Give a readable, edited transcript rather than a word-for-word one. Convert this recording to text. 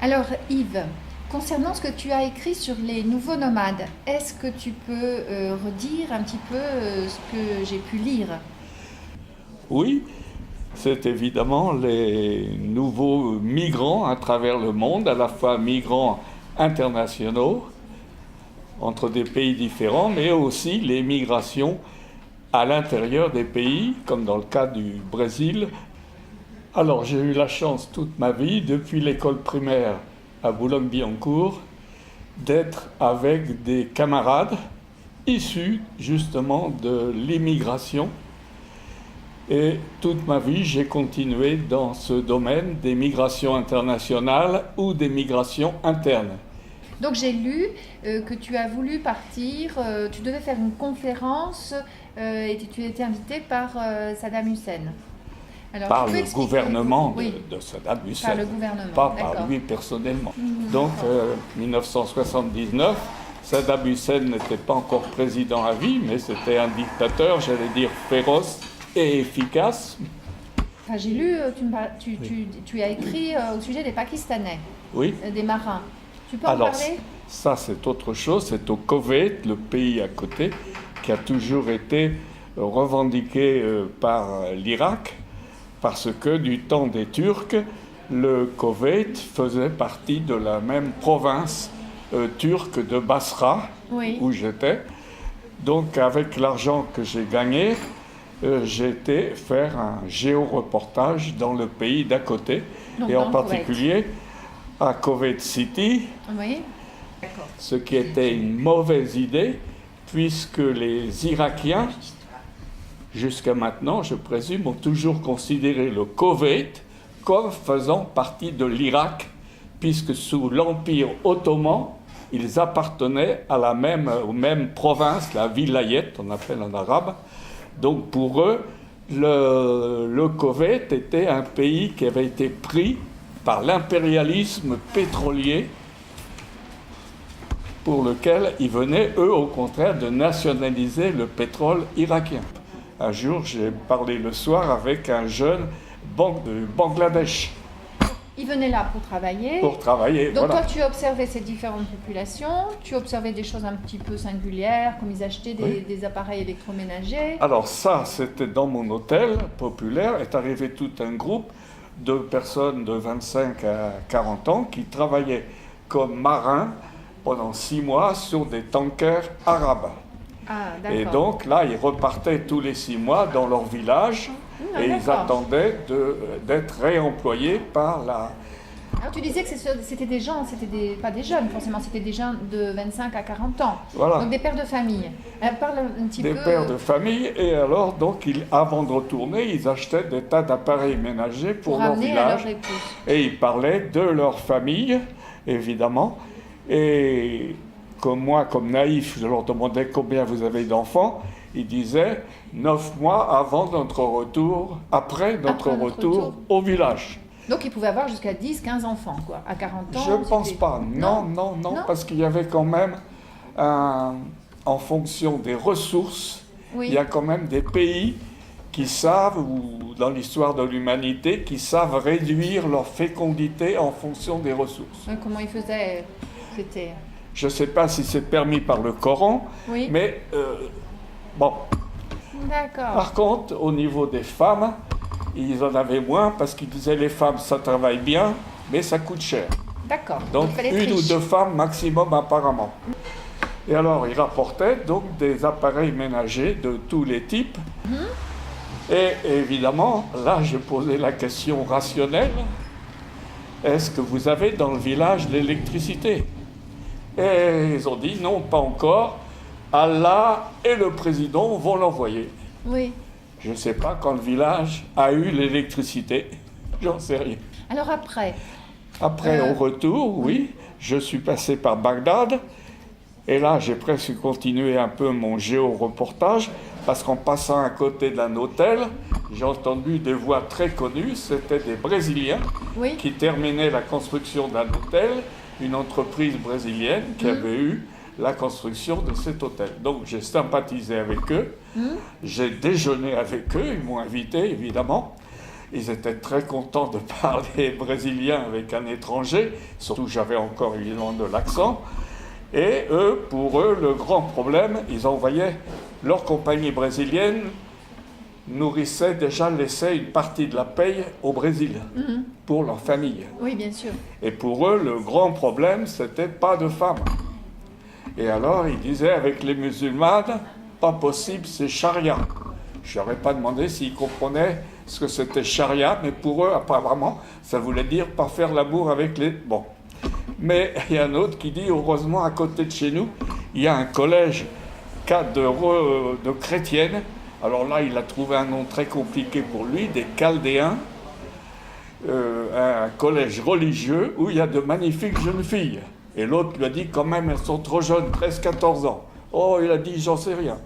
Alors Yves, concernant ce que tu as écrit sur les nouveaux nomades, est-ce que tu peux redire un petit peu ce que j'ai pu lire? Oui, c'est évidemment les nouveaux migrants à travers le monde, à la fois migrants internationaux entre des pays différents, mais aussi les migrations à l'intérieur des pays, comme dans le cas du Brésil. Alors j'ai eu la chance toute ma vie, depuis l'école primaire à Boulogne-Billancourt, d'être avec des camarades issus justement de l'immigration. Et toute ma vie, j'ai continué dans ce domaine des migrations internationales ou des migrations internes. Donc j'ai lu que tu as voulu partir, tu devais faire une conférence et tu étais invité par Saddam Hussein. Alors, Par tu peux le expliquer? gouvernement Oui, de Saddam Hussein, par le gouvernement, pas d'accord. par lui personnellement. Donc 1979, Saddam Hussein n'était pas encore président à vie, mais c'était un dictateur, j'allais dire, féroce et efficace. Enfin, j'ai lu, tu as écrit au sujet des Pakistanais, Oui. Des marins. Tu peux en Alors, parler? ça c'est autre chose, c'est au Koweït, le pays à côté, qui a toujours été revendiqué par l'Irak, parce que du temps des Turcs, le Koweït faisait partie de la même province turque de Basra, Oui. où j'étais. Donc avec l'argent que j'ai gagné, j'ai été faire un géoreportage dans le pays d'à côté, Donc, et dans en le particulier à Koweït City, Oui. D'accord. ce qui était une mauvaise idée, puisque les Irakiens, jusqu'à maintenant, je présume, ont toujours considéré le Koweït comme faisant partie de l'Irak, puisque sous l'Empire ottoman, ils appartenaient à aux mêmes provinces, la vilayet, on appelle en arabe. Donc pour eux, le Koweït était un pays qui avait été pris par l'impérialisme pétrolier, pour lequel ils venaient, eux, au contraire, de nationaliser le pétrole irakien. Un jour, j'ai parlé le soir avec un jeune de Bangladesh. Il venait là pour travailler. Pour travailler, Donc voilà. toi, tu observais ces différentes populations, tu observais des choses un petit peu singulières, comme ils achetaient des appareils électroménagers. Alors ça, c'était dans mon hôtel populaire, est arrivé tout un groupe de personnes de 25 à 40 ans qui travaillaient comme marins pendant 6 mois sur des tankers arabes. Ah, d'accord. Et donc là, ils repartaient tous les 6 mois dans leur village et ils d'accord. attendaient d'être réemployés par la... Alors tu disais que c'était des gens, pas des jeunes forcément, c'était des gens de 25 à 40 ans. Voilà. Donc des pères de famille. Parle un petit Des peu. pères de famille, et alors donc avant de retourner, ils achetaient des tas d'appareils ménagers pour leur ramener à village. leur épouse. Et ils parlaient de leur famille, évidemment. Et comme moi, comme naïf, je leur demandais combien vous avez d'enfants. Ils disaient 9 mois avant notre retour, après notre retour au village. Donc ils pouvaient avoir jusqu'à 10, 15 enfants, quoi, à 40 ans. Je ne pense c'était- pas. Non, parce qu'il y avait quand même, en fonction des ressources, Oui. il y a quand même des pays qui savent, ou dans l'histoire de l'humanité, qui savent réduire leur fécondité en fonction des ressources. Comment ils faisaient? C'était. Je ne sais pas si c'est permis par le Coran, Oui. mais bon. D'accord. Par contre, au niveau des femmes, ils en avaient moins parce qu'ils disaient les femmes, ça travaille bien, mais ça coûte cher. D'accord. Donc il fallait être une ou riche. 2 femmes maximum apparemment. Et alors ils rapportaient donc des appareils ménagers de tous les types. Et évidemment, là j'ai posé la question rationnelle. Est-ce que vous avez dans le village l'électricité? Et ils ont dit non, pas encore. Allah et le président vont l'envoyer. Oui. Je ne sais pas quand le village a eu l'électricité. J'en sais rien. Alors après, Après, au retour, oui, je suis passé par Bagdad. Et là, j'ai presque continué un peu mon géoreportage, parce qu'en passant à côté d'un hôtel, j'ai entendu des voix très connues. C'était des Brésiliens oui. qui terminaient la construction d'un hôtel, une entreprise brésilienne qui avait eu la construction de cet hôtel. Donc j'ai sympathisé avec eux, j'ai déjeuné avec eux, ils m'ont invité évidemment. Ils étaient très contents de parler brésilien avec un étranger, surtout j'avais encore évidemment de l'accent. Et eux, pour eux, le grand problème, ils envoyaient leur compagnie brésilienne nourrissait déjà, laissait une partie de la paye au Brésil pour leur famille. Oui, bien sûr. Et pour eux, le grand problème, c'était pas de femmes. Et alors, ils disaient avec les musulmanes, pas possible, c'est charia. Je n'aurais pas demandé s'ils comprenaient ce que c'était charia, mais pour eux, apparemment, ça voulait dire pas faire l'amour avec les... Bon. Mais il y a un autre qui dit, heureusement, à côté de chez nous, il y a un collège de chrétiennes. Alors là, il a trouvé un nom très compliqué pour lui, des Chaldéens, un collège religieux où il y a de magnifiques jeunes filles. Et l'autre lui a dit, quand même, elles sont trop jeunes, 13-14 ans. Oh, il a dit, j'en sais rien.